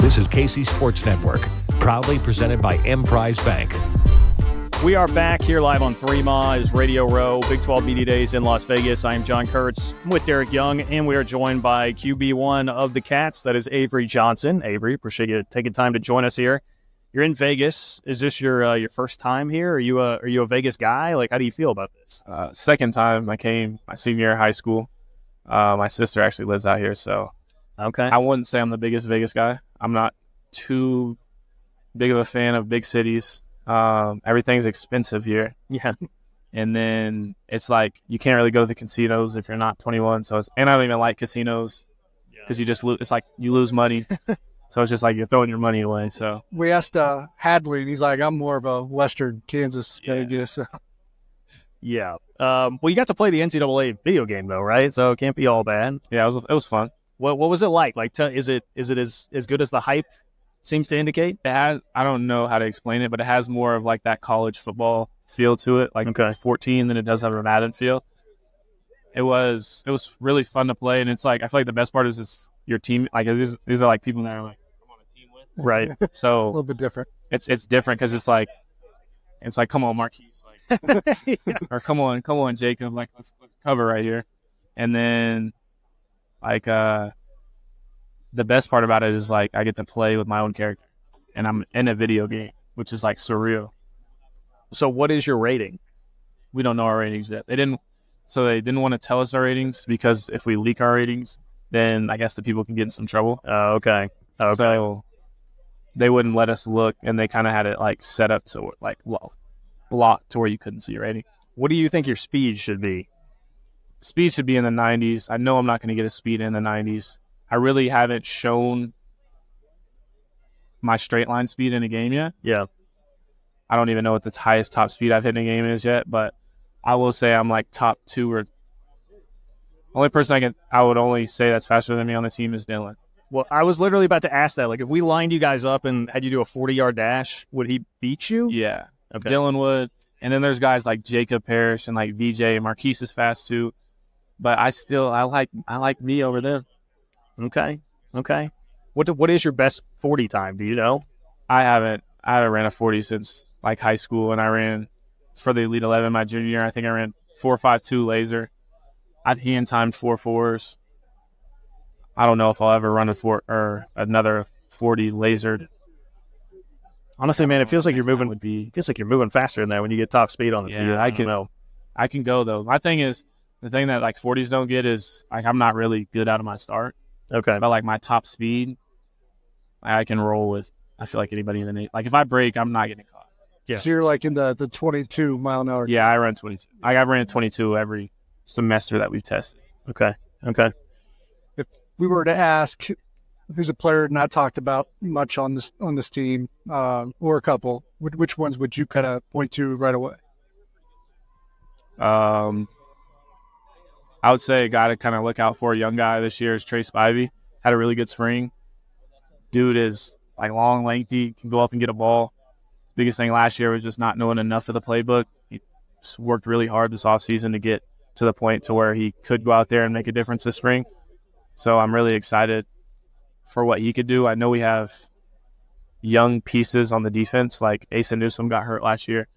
This is KC Sports Network, proudly presented by Emprise Bank. We are back here live on 3 Miles Radio Row, Big 12 Media Days in Las Vegas. I am John Kurtz with Derek Young, and we are joined by QB1 of the Cats. That is Avery Johnson. Avery, appreciate you taking time to join us here. You're in Vegas. Is this your first time here? Are you a Vegas guy? Like, how do you feel about this? Second time. I came my senior year of high school. My sister actually lives out here, so okay. I wouldn't say I'm the biggest Vegas guy. I'm not too big of a fan of big cities. Everything's expensive here. Yeah. And then it's like you can't really go to the casinos if you're not 21. So and I don't even like casinos because you just lose. It's like you lose money. So it's just like you're throwing your money away. So we asked Hadley, and he's like, "I'm more of a Western Kansas guy." Yeah. Well, you got to play the NCAA video game though, right? So it can't be all bad. Yeah, it was fun. What was it like? Like, is it as good as the hype seems to indicate? It has. I don't know how to explain it, but it has more of like that college football feel to it. Like it's 14 than it does have a Madden feel. It was really fun to play, and it's like I feel like the best part is your team. Like these are like people that are like I'm on a team with. Right. So a little bit different. It's different because it's like come on Marquise, like or come on Jacob, like let's cover right here, and then like the best part about it is like I get to play with my own character, and I'm in a video game, which is like surreal. So what is your rating? We don't know our ratings yet. They didn't want to tell us our ratings because if we leak our ratings, then I guess the people can get in some trouble. Okay. So they wouldn't let us look, and they kind of had it like set up so like blocked to where you couldn't see your rating. What do you think your speed should be? Speed should be in the 90s. I know I'm not going to get a speed in the 90s. I really haven't shown my straight line speed in a game yet. Yeah. I don't even know what the highest top speed I've hit in a game is yet, but I will say I'm like top 2 or only person I would only say that's faster than me on the team is Dylan. Well, I was literally about to ask that. Like, if we lined you guys up and had you do a 40-yard dash, would he beat you? Yeah. Okay. Dylan would. And then there's guys like Jacob Parrish and like VJ and Marquise is fast too. But I like me over them. Okay. What is your best 40 time? Do you know? I haven't ran a 40 since like high school, and I ran for the Elite 11 my junior year. I think I ran 4.52 laser. I've hand timed 4.4s. I don't know if I'll ever run another 40 lasered. Honestly, man, it feels like you're moving faster than that when you get top speed on the field. I can go though. My thing is the thing that like 40s don't get is like I'm not really good out of my start. Okay. But like my top speed, I can roll with. I feel like anybody in the Navy. Like if I break, I'm not getting caught. Yeah. So you're like in the 22 mile an hour. Yeah, I run 22. I ran 22 every semester that we've tested. Okay. If we were to ask who's a player not talked about much on this team, or a couple, which ones would you kind of point to right away? I would say a guy to kind of look out for, a young guy this year, is Trey Spivey. Had a really good spring. Dude is like long, lengthy, can go up and get a ball. His biggest thing last year was just not knowing enough of the playbook. He worked really hard this offseason to get to the point to where he could go out there and make a difference this spring. So I'm really excited for what he could do. I know we have young pieces on the defense, like Asa Newsome got hurt last year.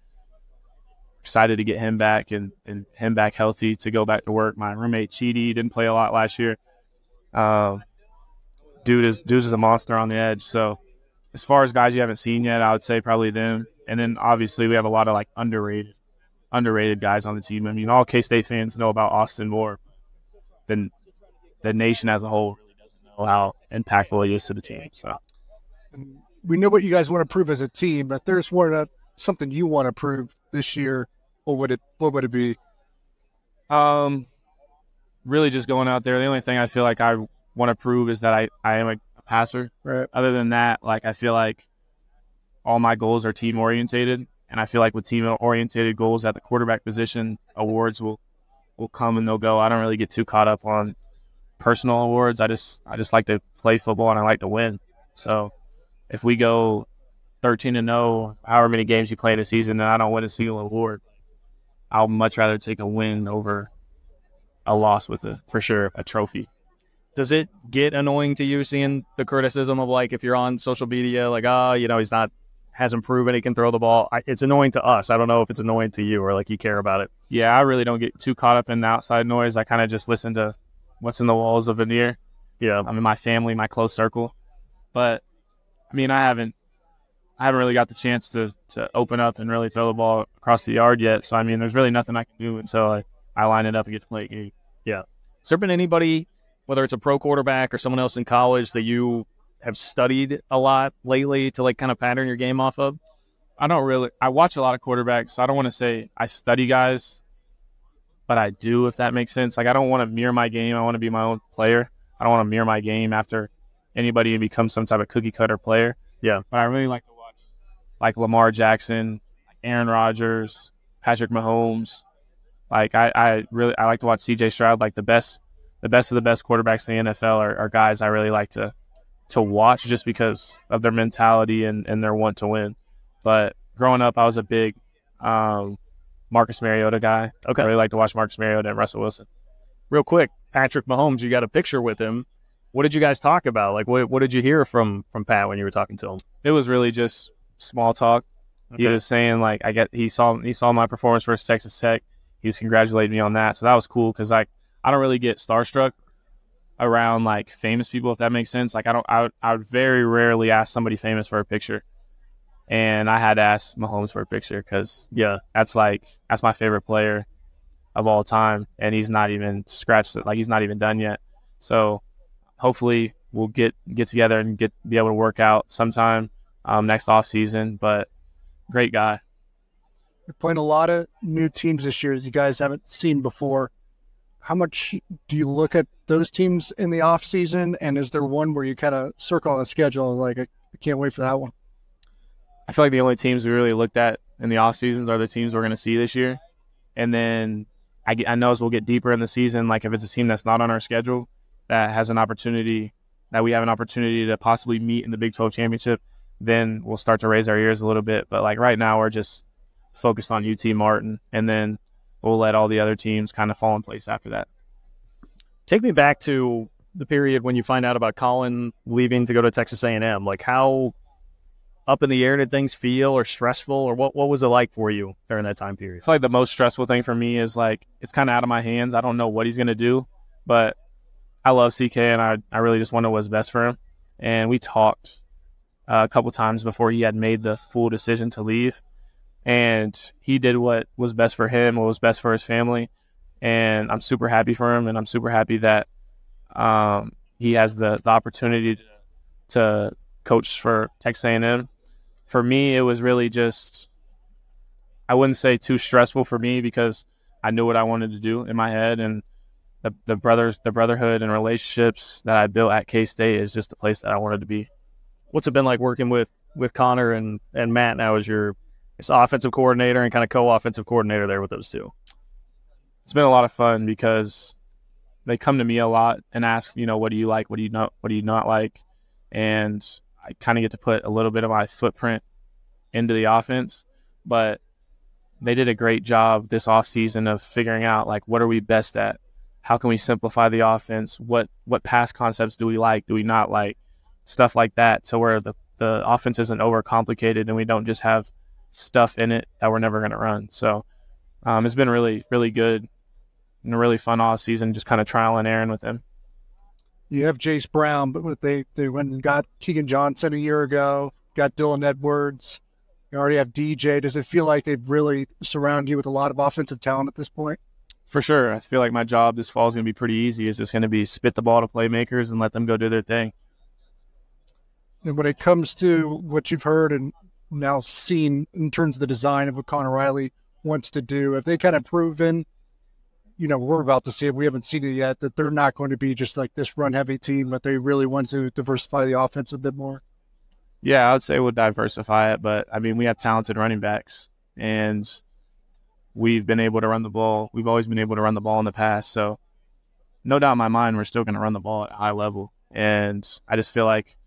Excited to get him back and him back healthy to go back to work. My roommate Cheedy didn't play a lot last year. Dude is a monster on the edge. So as far as guys you haven't seen yet, I would say probably them. And then obviously we have a lot of like underrated guys on the team. I mean, all K-State fans know about Austin more than the nation as a whole really doesn't know how impactful he is to the team. So we know what you guys want to prove as a team, but there's something you want to prove this year. What would it be? Really just going out there. The only thing I feel like I want to prove is that I am a passer. Right. Other than that, like I feel like all my goals are team orientated, and I feel like with team orientated goals at the quarterback position, awards will come and they'll go. I don't really get too caught up on personal awards. I just like to play football and I like to win. So if we go 13-0, however many games you play in a season, and I don't win a single award, I'll much rather take a win over a loss with a trophy. Does it get annoying to you seeing the criticism of, like, if you're on social media, like, hasn't proven he can throw the ball? It's annoying to us. I don't know if it's annoying to you or, like, you care about it. Yeah, I really don't get too caught up in the outside noise. I kind of just listen to what's in the walls of an ear. Yeah. I'm in my family, my close circle. But, I mean, I haven't really got the chance to open up and really throw the ball across the yard yet. So, I mean, there's really nothing I can do until I line it up and get to play a game. Yeah. Has there been anybody, whether it's a pro quarterback or someone else in college, that you have studied a lot lately to, like, kind of pattern your game off of? I watch a lot of quarterbacks, so I don't want to say I study guys, but I do, if that makes sense. Like, I don't want to mirror my game. I want to be my own player. I don't want to mirror my game after anybody and become some type of cookie cutter player. Yeah. But I really like to watch, like, Lamar Jackson, Aaron Rodgers, Patrick Mahomes. Like, I like to watch C.J. Stroud. Like, the best of the best quarterbacks in the NFL are guys I really like to watch just because of their mentality and their want to win. But growing up, I was a big Marcus Mariota guy. Okay. I really like to watch Marcus Mariota and Russell Wilson. Real quick, Patrick Mahomes, you got a picture with him. What did you guys talk about? Like, what did you hear from Pat when you were talking to him? It was really just small talk. Okay. He was saying, like, he saw my performance versus Texas Tech. He was congratulating me on that. So that was cool because, like, I don't really get starstruck around, like, famous people, if that makes sense. Like, I would very rarely ask somebody famous for a picture. And I had to ask Mahomes for a picture because, yeah, that's my favorite player of all time. And he's not even scratched it. Like, he's not even done yet. So hopefully we'll get together and be able to work out sometime next offseason. But great guy. You're playing a lot of new teams this year that you guys haven't seen before. How much do you look at those teams in the off season? And is there one where you kind of circle on the schedule, like, I can't wait for that one? I feel like the only teams we really looked at in the off seasons are the teams we're going to see this year. And then I know as we'll get deeper in the season, like, if it's a team that's not on our schedule that has an opportunity, that we have an opportunity to possibly meet in the Big 12 championship, then we'll start to raise our ears a little bit. But, like, right now we're just focused on UT Martin, and then we'll let all the other teams kind of fall in place after that. Take me back to the period when you find out about Colin leaving to go to Texas A&M. Like, how up in the air did things feel, or stressful, or what was it like for you during that time period? I feel like the most stressful thing for me is, like, it's kind of out of my hands. I don't know what he's going to do, but I love CK, and I really just want to know what's best for him. And we talked a couple times before he had made the full decision to leave. And he did what was best for him, what was best for his family. And I'm super happy for him, and I'm super happy that he has the opportunity to coach for Texas A&M. For me, it was really just, I wouldn't say too stressful for me because I knew what I wanted to do in my head, and the brotherhood and relationships that I built at K-State is just the place that I wanted to be. What's it been like working with Connor and Matt now as your offensive coordinator and kind of co-offensive coordinator there with those two? It's been a lot of fun because they come to me a lot and ask, what do you like? What do you not like? And I kind of get to put a little bit of my footprint into the offense, but they did a great job this offseason of figuring out, like, what are we best at? How can we simplify the offense? What pass concepts do we like? Do we not like? Stuff like that, so where the offense isn't overcomplicated and we don't just have stuff in it that we're never going to run. So it's been really, really good and a really fun off season, just kind of trial and error with him. You have Jace Brown, but they went and got Keegan Johnson a year ago, got Dylan Edwards. You already have DJ. Does it feel like they've really surrounded you with a lot of offensive talent at this point? For sure. I feel like my job this fall is going to be pretty easy. It's just going to be spit the ball to playmakers and let them go do their thing. And when it comes to what you've heard and now seen in terms of the design of what Connor Riley wants to do, have they kind of proven, we're about to see it, we haven't seen it yet, that they're not going to be just like this run-heavy team, but they really want to diversify the offense a bit more? Yeah, I would say we'll diversify it, but, I mean, we have talented running backs, and we've been able to run the ball. We've always been able to run the ball in the past, so no doubt in my mind we're still going to run the ball at a high level. And I just feel like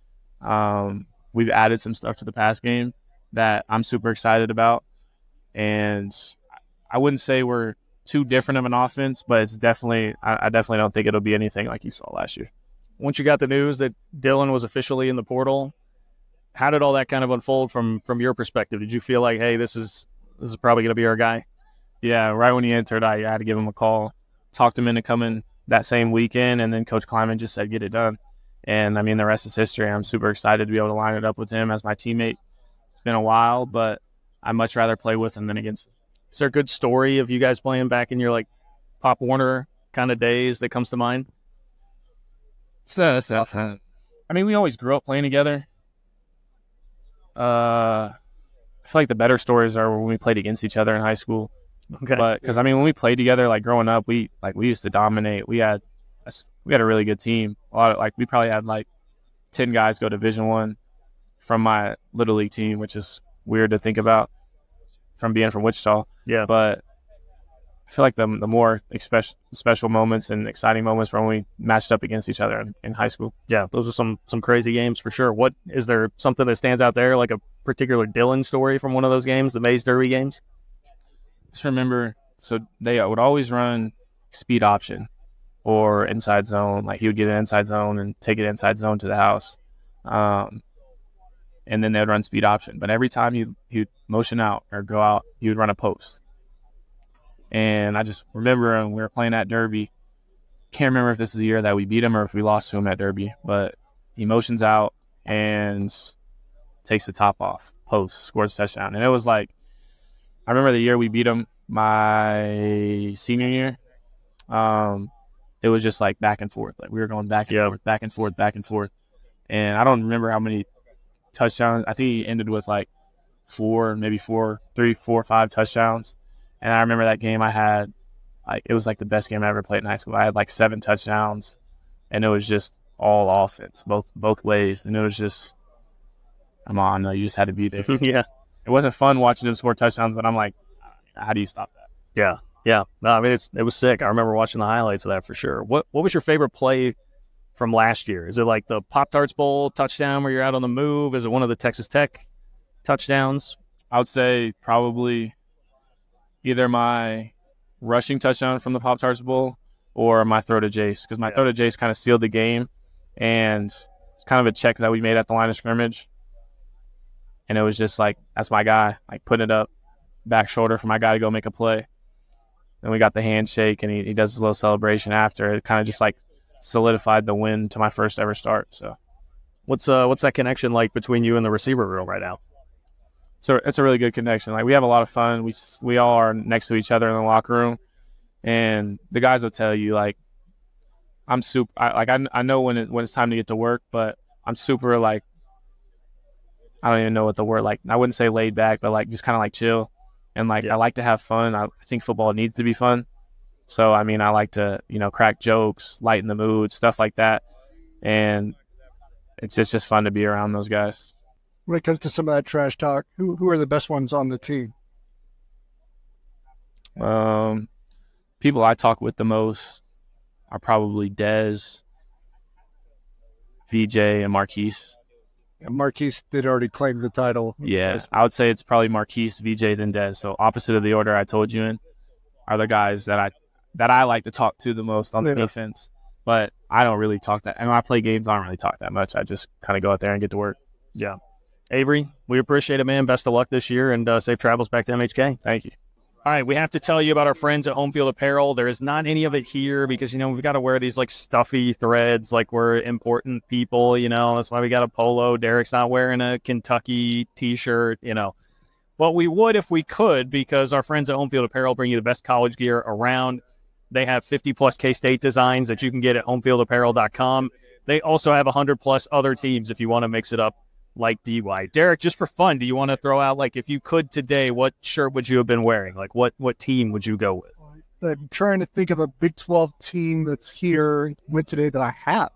we've added some stuff to the pass game that I'm super excited about. And I wouldn't say we're too different of an offense, but it's definitely, I definitely don't think it'll be anything like you saw last year. once you got the news that Dylan was officially in the portal, how did all that kind of unfold from your perspective? Did you feel like, hey, this is probably going to be our guy? Yeah, right when he entered, I had to give him a call, talked him into coming that same weekend, and then Coach Kleiman just said, get it done. And, I mean, the rest is history. I'm super excited to be able to line it up with him as my teammate. It's been a while, but I'd much rather play with him than against him. Is there a good story of you guys playing back in your, like, Pop Warner kind of days that comes to mind? I mean, we always grew up playing together. I feel like the better stories are when we played against each other in high school. Okay. But because I mean, when we played together, like growing up, we used to dominate. We had a really good team. We probably had like 10 guys go Division I from my Little League team, which is weird to think about from being from Wichita. Yeah. But I feel like the more special moments and exciting moments were when we matched up against each other in high school. Yeah, those are some crazy games for sure. What is there something that stands out there, like a particular Dylan story from one of those games, the Mays Derby games? Just remember, so they would always run speed option or inside zone. Like he would get an inside zone and take it inside zone to the house. And then they would run speed option. But every time he'd motion out or go out, he would run a post. And I just remember when we were playing at Derby, can't remember if this is the year that we beat him or if we lost to him at Derby, but he motions out and takes the top off, post, scores a touchdown. And it was like, I remember the year we beat him my senior year. It was just like back and forth. Like we were going back and forth, back and forth, back and forth. And I don't remember how many touchdowns. I think he ended with like 4, 5 touchdowns. And I remember that game I had, like, it was like the best game I ever played in high school. I had like 7 touchdowns, and it was just all offense, both ways. And it was just, come on, no, you just had to be there. Yeah. It wasn't fun watching him score touchdowns, but I'm like, how do you stop that? Yeah. Yeah. No, I mean, it was sick. I remember watching the highlights of that for sure. What was your favorite play from last year? Is it like the Pop-Tarts Bowl touchdown where you're out on the move? Is it one of the Texas Tech touchdowns? I would say probably either my rushing touchdown from the Pop-Tarts Bowl or my throw to Jace, because my throw to Jace kind of sealed the game, and it's kind of a check that we made at the line of scrimmage. And it was just like, that's my guy, like putting it up, back shoulder for my guy to go make a play. Then we got the handshake, and he does his little celebration after. It kind of just like solidified the win to my first ever start. So what's that connection like between you and the receiver room right now? So it's a really good connection. Like we have a lot of fun. We all are next to each other in the locker room, and the guys will tell you like I'm super. I know when it's time to get to work, but I'm super like I don't even know what the word like. I wouldn't say laid back, but like just kind of like chill, and like I like to have fun. I think football needs to be fun. So I mean, I like to crack jokes, lighten the mood, stuff like that, and it's just fun to be around those guys. When it comes to some of that trash talk, who are the best ones on the team? People I talk with the most are probably Dez, VJ, and Marquise. And Marquise did already claim the title. Yeah, I would say it's probably Marquise, VJ, then Dez. So opposite of the order I told you in are the guys that I like to talk to the most on the defense. But I don't really talk that. And when I play games, I don't really talk that much. I just kind of go out there and get to work. Yeah. Avery, we appreciate it, man. Best of luck this year, and safe travels back to MHK. Thank you. All right, we have to tell you about our friends at Home Field Apparel. There is not any of it here because, we've got to wear these, like, stuffy threads like we're important people, That's why we got a polo. Derek's not wearing a Kentucky T-shirt, But we would if we could, because our friends at Home Field Apparel bring you the best college gear around. They have 50-plus K-State designs that you can get at homefieldapparel.com. They also have 100-plus other teams if you want to mix it up like DY. Derek, just for fun, do you want to throw out, like, if you could today, what shirt would you have been wearing? Like, what team would you go with? I'm trying to think of a Big 12 team that's here, went today that I have.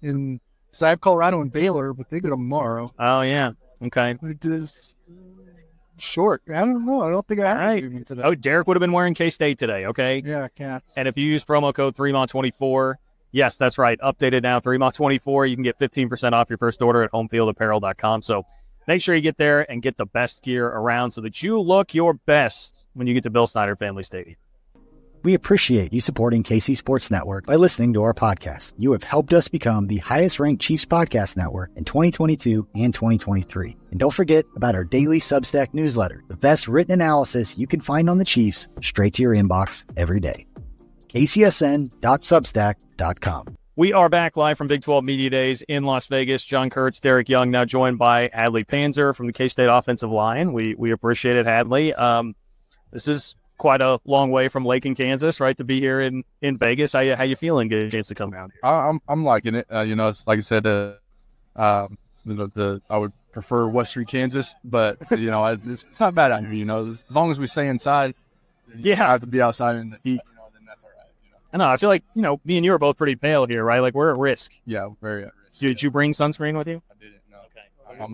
Because I have Colorado and Baylor, but they go tomorrow. Oh, yeah. Okay. It is short. I don't know. I don't think I have it today. Oh, Derek would have been wearing K-State today, okay? Yeah, Cats. And if you use promo code 3MA24, yes, that's right. Updated now, 3MA24. You can get 15% off your first order at homefieldapparel.com. So make sure you get there and get the best gear around so that you look your best when you get to Bill Snyder Family Stadium. We appreciate you supporting KC Sports Network by listening to our podcast. You have helped us become the highest-ranked Chiefs podcast network in 2022 and 2023. And don't forget about our daily Substack newsletter, the best written analysis you can find on the Chiefs straight to your inbox every day. kcsn.substack.com. We are back live from Big 12 Media Days in Las Vegas. John Kurtz, Derek Young, now joined by Hadley Panzer from the K-State offensive line. We appreciate it, Hadley. This is quite a long way from Lake in Kansas, right, to be here in Vegas. How you feeling? Get a chance to come down here? I'm liking it. It's like I said, I would prefer Western Kansas, but it's not bad out here. As long as we stay inside, you don't have to be outside in the heat. Then that's all right. I know. I feel like, me and you are both pretty pale here, right? Like, we're at risk. Yeah, very at risk. Did you bring sunscreen with you? I didn't, no.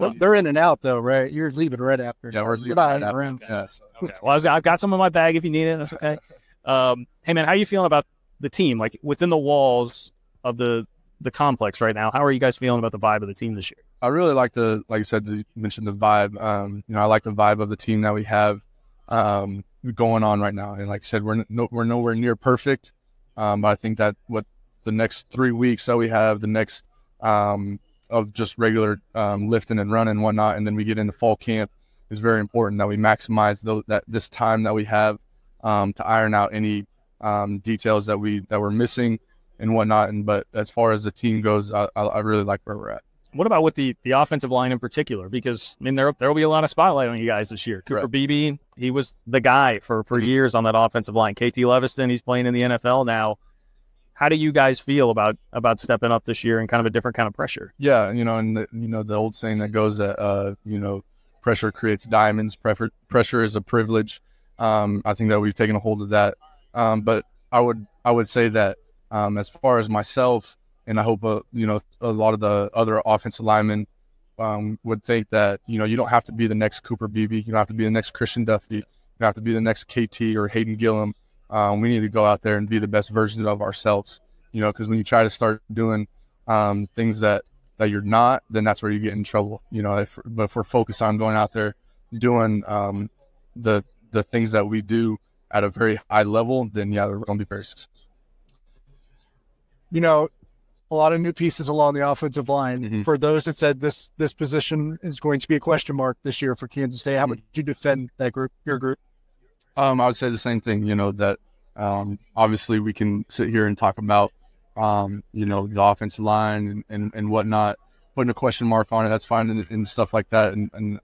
Okay. They're in and out, though, right? You're leaving right after. Yeah, we're leaving right after. around. Yeah, so. Okay. Well, I've got some in my bag if you need it. That's okay. Hey, man, how are you feeling about the team? Like, within the walls of the complex right now, how are you guys feeling about the vibe of the team this year? I really like like you said, you mentioned the vibe. I like the vibe of the team that we have going on right now. And like I said, we're nowhere near perfect. But I think that what the next 3 weeks that we have, the next of just regular lifting and running and whatnot, and then we get into fall camp, is very important that we maximize this time that we have to iron out any details that we're missing and whatnot. But as far as the team goes, I really like where we're at. What about with the offensive line in particular? Because, there will be a lot of spotlight on you guys this year. Cooper Beebe, he was the guy for years on that offensive line. KT Leviston, he's playing in the NFL now. How do you guys feel about stepping up this year and kind of a different kind of pressure? Yeah, and the old saying that goes that, pressure creates diamonds. Pressure is a privilege. I think that we've taken a hold of that. But I would say that as far as myself, and I hope, a lot of the other offensive linemen would think that, you don't have to be the next Cooper Beebe. You don't have to be the next Christian Duffy. You don't have to be the next KT or Hayden Gillum. We need to go out there and be the best version of ourselves, because when you try to start doing things that you're not, then that's where you get in trouble. But if we're focused on going out there doing the things that we do at a very high level, then, yeah, we're going to be very successful. A lot of new pieces along the offensive line. Mm-hmm. For those that said this position is going to be a question mark this year for Kansas State, how would you defend that group, your group? I would say the same thing, that obviously we can sit here and talk about, the offensive line and whatnot, putting a question mark on it. That's fine and stuff like that. And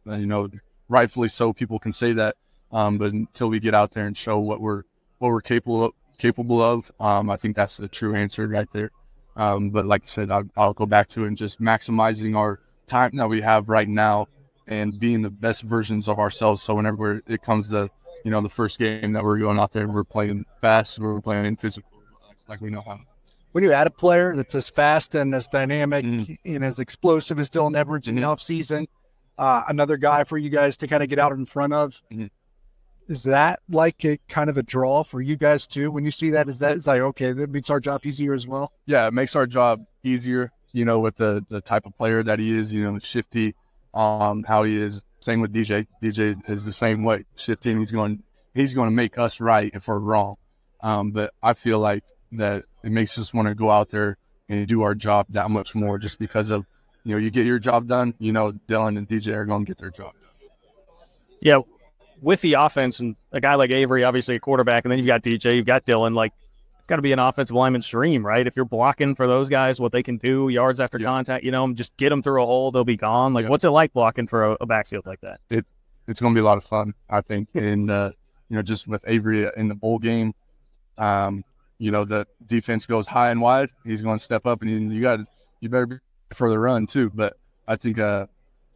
rightfully so, people can say that. But until we get out there and show what we're capable of, I think that's the true answer right there. But like I said, I'll go back to it and just maximizing our time that we have right now and being the best versions of ourselves. So whenever it comes to, the first game that we're going out there, we're playing fast, we're playing physical, like we know how. When you add a player that's as fast and as dynamic and as explosive as Dylan Edwards in the offseason, another guy for you guys to kind of get out in front of, is that like a kind of a draw for you guys too? When you see that, is like, okay, that makes our job easier as well? Yeah, it makes our job easier, with the type of player that he is, shifty, how he is. Same with DJ. DJ is the same way, shifty, and he's going to make us right if we're wrong. But I feel like that it makes us want to go out there and do our job that much more just because of, you get your job done, Dylan and DJ are going to get their job done. Yeah. With the offense and a guy like Avery, obviously a quarterback, and then you've got DJ, you've got Dylan, like it's got to be an offensive lineman's dream, right? If you're blocking for those guys, what they can do, yards after contact, just get them through a hole, they'll be gone. Like, what's it like blocking for a backfield like that? It's going to be a lot of fun, I think. And, just with Avery in the bowl game, the defense goes high and wide. He's going to step up, and you better be for the run too. But I think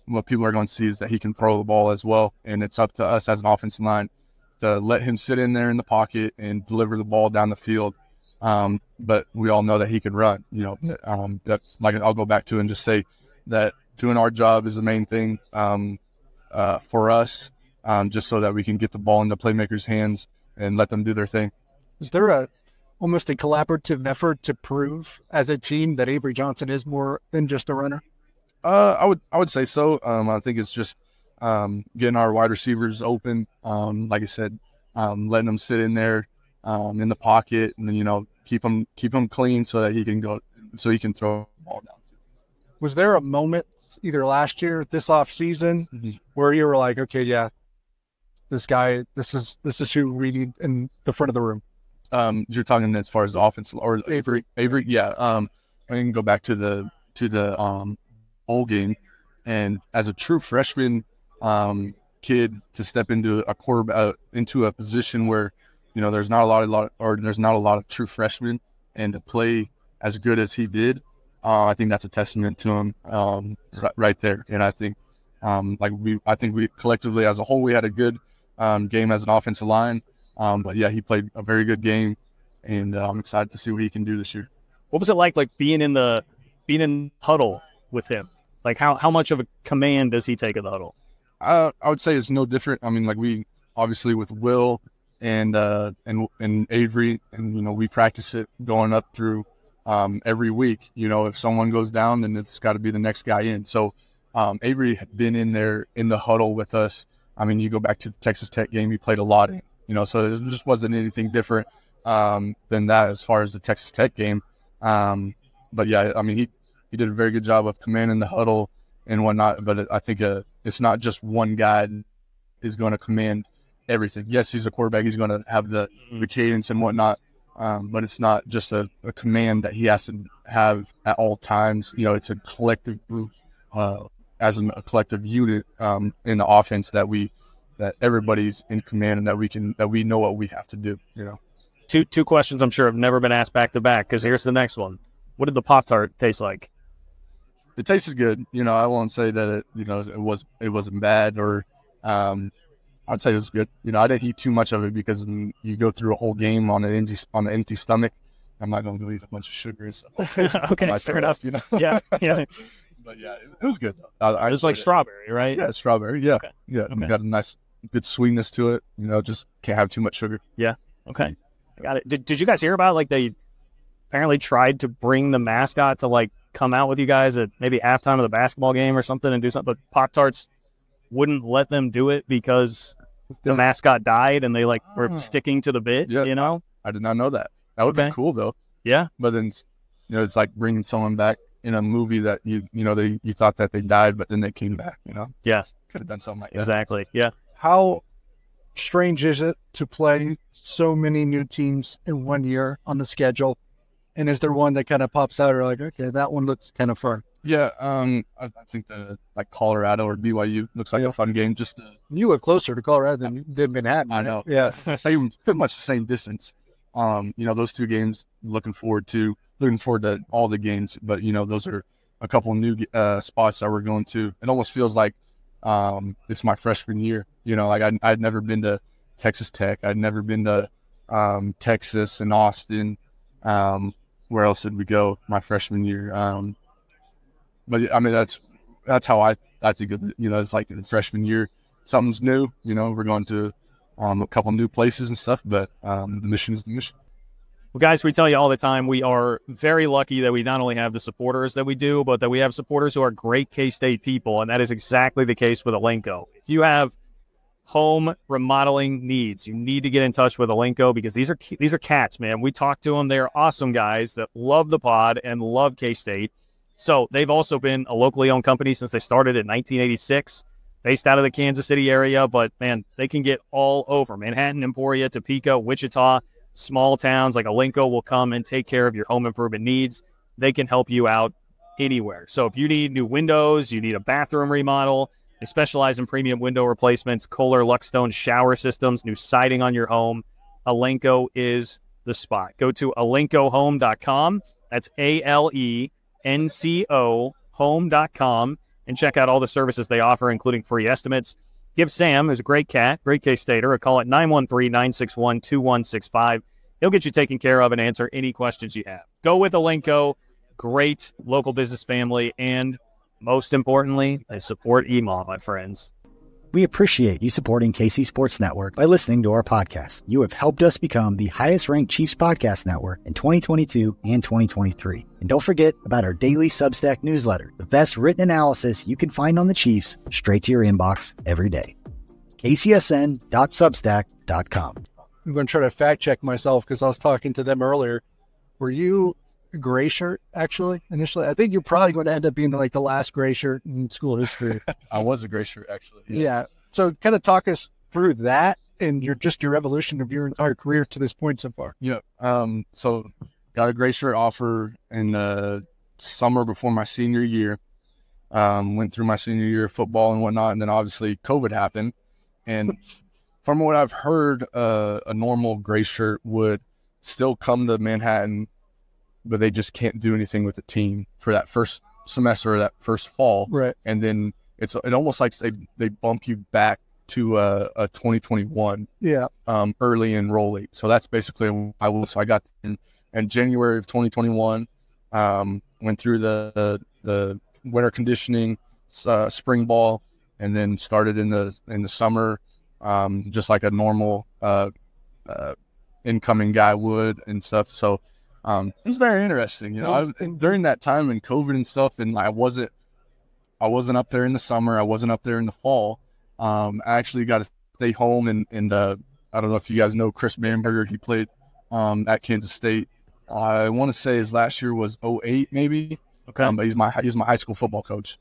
what people are going to see is that he can throw the ball as well, and it's up to us as an offensive line to let him sit in there in the pocket and deliver the ball down the field. But we all know that he can run. That's like I'll go back to and just say that doing our job is the main thing for us, just so that we can get the ball into playmakers' hands and let them do their thing. Is there almost a collaborative effort to prove as a team that Avery Johnson is more than just a runner? I would say so. I think it's just getting our wide receivers open. Like I said, letting them sit in there in the pocket, and then, keep him clean so that he can throw the ball down. Was there a moment either last year, this off season, where you were like, okay, yeah, this guy, this is who we need in the front of the room? You're talking as far as the offense or Avery? Yeah. I can go back to the bowl game, and as a true freshman kid to step into a quarterback into a position where there's not a lot of true freshmen, and to play as good as he did, I think that's a testament to him right there. And I think we collectively as a whole, we had a good game as an offensive line. But yeah, he played a very good game, and I'm excited to see what he can do this year. What was it like being in the huddle with him? Like how much of a command does he take of the huddle? I would say it's no different. I mean, we obviously with Will and Avery, and we practice it going up through every week. If someone goes down, then it's got to be the next guy in. So Avery had been in there in the huddle with us. I mean, you go back to the Texas Tech game, he played a lot in. So it just wasn't anything different than that as far as the Texas Tech game. But yeah, I mean, he did a very good job of commanding the huddle and whatnot. But I think it's not just one guy is going to command everything. Yes, he's a quarterback. He's going to have the cadence and whatnot. But it's not just a command that he has to have at all times. It's a collective group, as a collective unit in the offense that everybody's in command, and that we know what we have to do. Two questions I'm sure have never been asked back to back, because here's the next one. What did the Pop-Tart taste like? It tasted good. I won't say that it wasn't bad, or I'd say it was good. I didn't eat too much of it because you go through a whole game on an empty stomach. I'm not going to eat a bunch of sugar and stuff. Okay, fair enough. Yeah. But yeah, it was good though. It was like strawberry, right? Yeah, strawberry. Yeah, okay. Yeah. Okay. Got a nice, good sweetness to it. Just can't have too much sugar. Yeah. Okay. I got it. Did you guys hear about they apparently tried to bring the mascot to come out with you guys at maybe halftime of the basketball game or something and do something, but Pop-Tarts wouldn't let them do it because the mascot died and they were sticking to the bit? Yeah, I did not know that. That would be cool though. Yeah. But then it's like bringing someone back in a movie that you thought that they died, but then they came back. Yeah. Could have done something like that. Exactly. Yeah. How strange is it to play so many new teams in 1 year on the schedule? And is there one that kind of pops out or okay, that one looks kind of fun? Yeah, I think Colorado or BYU looks like a fun game. You live closer to Colorado than you did Manhattan. I know. Yeah, pretty much the same distance. Those two games. Looking forward to all the games. But those are a couple new spots that we're going to. It almost feels like it's my freshman year. I'd never been to Texas Tech. I'd never been to Texas and Austin. Where else did we go my freshman year? But I mean, that's how I think of it. It's like the freshman year, something's new. We're going to a couple new places and stuff, but the mission is the mission. Well, guys, we tell you all the time, we are very lucky that we not only have the supporters that we do, but that we have supporters who are great K-State people, and that is exactly the case with Elenco. If you have home remodeling needs, you need to get in touch with Elenco, because these are cats, man. We talk to them. They're awesome guys that love the pod and love K-State. So they've also been a locally owned company since they started in 1986, based out of the Kansas City area. But, man, they can get all over. Manhattan, Emporia, Topeka, Wichita, small towns. Elenco will come and take care of your home improvement needs. They can help you out anywhere. So if you need new windows, you need a bathroom remodel, they specialize in premium window replacements, Kohler Luxstone shower systems, new siding on your home. Elenco is the spot. Go to elencohome.com. That's ALENCO home.com, and check out all the services they offer, including free estimates. Give Sam, who's a great cat, great K-Stater, a call at 913-961-2165. He'll get you taken care of and answer any questions you have. Go with Elenco, great local business family, and most importantly, they support EMAW, my friends. We appreciate you supporting KC Sports Network by listening to our podcast. You have helped us become the highest-ranked Chiefs podcast network in 2022 and 2023. And don't forget about our daily Substack newsletter, the best written analysis you can find on the Chiefs straight to your inbox every day. KCSN.substack.com. I'm going to try to fact check myself because I was talking to them earlier. Were you a gray shirt, actually, initially? I think you're probably going to end up being like the last gray shirt in school history. I was a gray shirt, actually. Yes. Yeah. So kind of talk us through that and your evolution of your entire career to this point so far. Yeah. So got a gray shirt offer in the summer before my senior year. Went through my senior year of football and whatnot, and then obviously COVID happened. And from what I've heard, a normal gray shirt would still come to Manhattan, but they just can't do anything with the team for that first semester or that first fall. Right. And then it almost like they bump you back to a 2021 early enrollee. So that's basically what I was. So I got in January of 2021, went through the winter conditioning, spring ball, and then started in the summer, just like a normal incoming guy would and stuff. So it was very interesting, you know. During that time in COVID and stuff, and I wasn't up there in the summer. I wasn't up there in the fall. I actually got to stay home, and I don't know if you guys know Chris Bamberger. He played at Kansas State. I want to say his last year was 2008 maybe. Okay. But he's my high school football coach.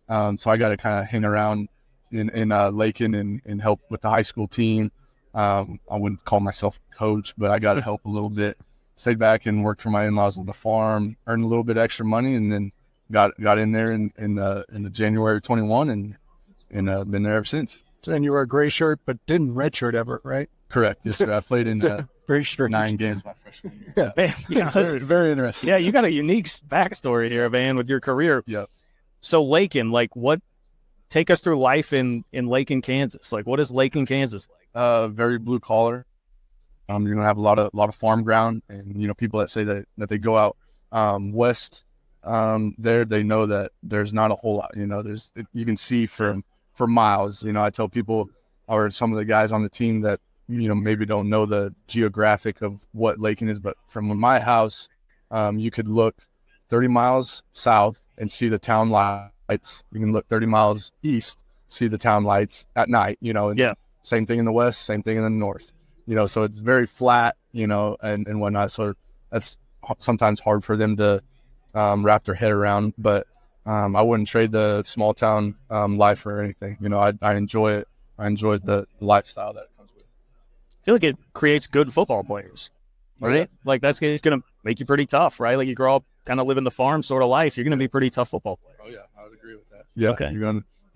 So I got to kind of hang around in Lakin and help with the high school team. I wouldn't call myself a coach, but I got to help a little bit. Stayed back and worked for my in-laws on the farm, earned a little bit extra money, and then got in there in the January 21 and been there ever since. So then you were a gray shirt, but didn't redshirt ever, right? Correct. Yes, sir. I played in very strange. 9 games my freshman year. Man, Very, very interesting. Yeah, you got a unique backstory here, man, with your career. Yep. So Lakin, take us through life in Lakin, Kansas. Like, what is Lakin, Kansas like? Very blue collar. You're gonna have a lot of farm ground, and you know, people that say that they go out west. There, they know that there's not a whole lot. You know, you can see for miles. You know, I tell people, or some of the guys on the team that, you know, maybe don't know the geographic of what Lakin is, but from my house, you could look 30 miles south and see the town lights. You can look 30 miles east, see the town lights at night, you know, and same thing in the west, same thing in the north, you know, so it's very flat, you know, and whatnot. So that's sometimes hard for them to wrap their head around, but I wouldn't trade the small town life or anything. You know, I enjoy it. I enjoy the lifestyle that it comes with. I feel like it creates good football players, right? Yeah. Like it's going to make you pretty tough, right? Like you grow up kind of living the farm sort of life. You're going to be a pretty tough football player. Oh yeah, I would agree with that. Yeah, okay. You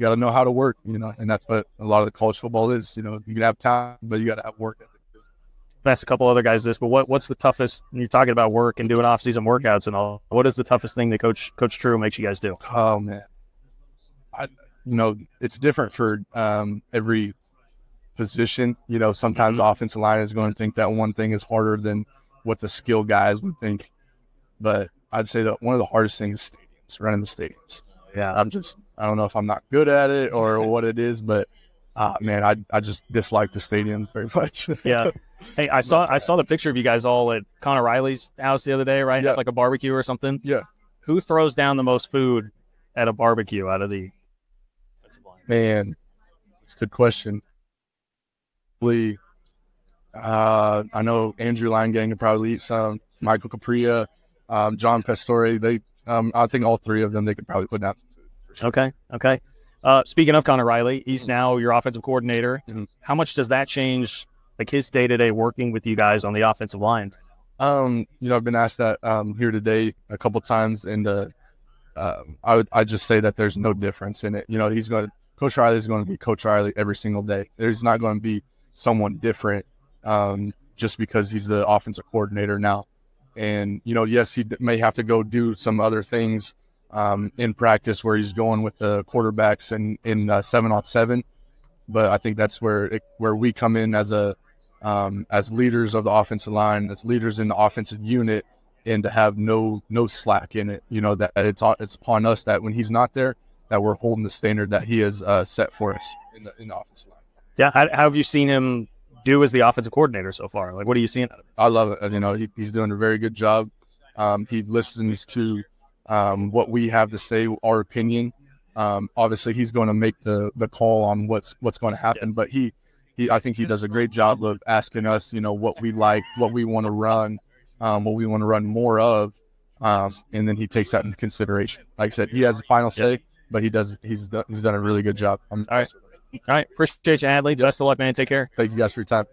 got to know how to work, you know, and that's what a lot of the college football is. You know, you can have talent, but you got to have work ethic. I've asked a couple other guys this, but what's the toughest? When you're talking about work and doing off-season workouts and all, what is the toughest thing that Coach True makes you guys do? Oh man, it's different for every position. You know, sometimes offensive line is going to think that one thing is harder than what the skill guys would think. But I'd say that one of the hardest things is stadiums, running the stadiums. Yeah, I don't know if I'm not good at it or what it is, but man, I just dislike the stadiums very much. Yeah. Hey, I saw the picture of you guys all at Connor Riley's house the other day, right? Yeah. Like a barbecue or something. Yeah. Who throws down the most food at a barbecue out of the? Man, that's a good question. I know Andrew Linegang could probably eat some. Michael Capria, John Pastore. I think all three of them, they could probably put down some food. Okay. Speaking of Connor Riley, he's now your offensive coordinator. Mm-hmm. How much does that change, like his day-to-day working with you guys on the offensive line? I've been asked that here today a couple times, and I just say that there's no difference in it. You know, Coach Riley is going to be Coach Riley every single day. There's not going to be someone different just because he's the offensive coordinator now. And, you know, yes, he may have to go do some other things in practice where he's going with the quarterbacks in 7-on-7. But I think that's where we come in as leaders of the offensive line, as leaders in the offensive unit, and to have no slack in it. You know, that it's upon us that when he's not there, that we're holding the standard that he has set for us in the offensive line. Yeah, how have you seen him do as the offensive coordinator so far? Like, what are you seeing out of him? I love it. You know, he's doing a very good job. He listens to what we have to say, our opinion. Obviously, he's going to make the call on what's going to happen, but he I think he does a great job of asking us, what we like, what we want to run, what we want to run more of, and then he takes that into consideration. Like I said, he has the final say, but he's done a really good job. All right. Appreciate you, Hadley. Best of luck, man. Take care. Thank you guys for your time.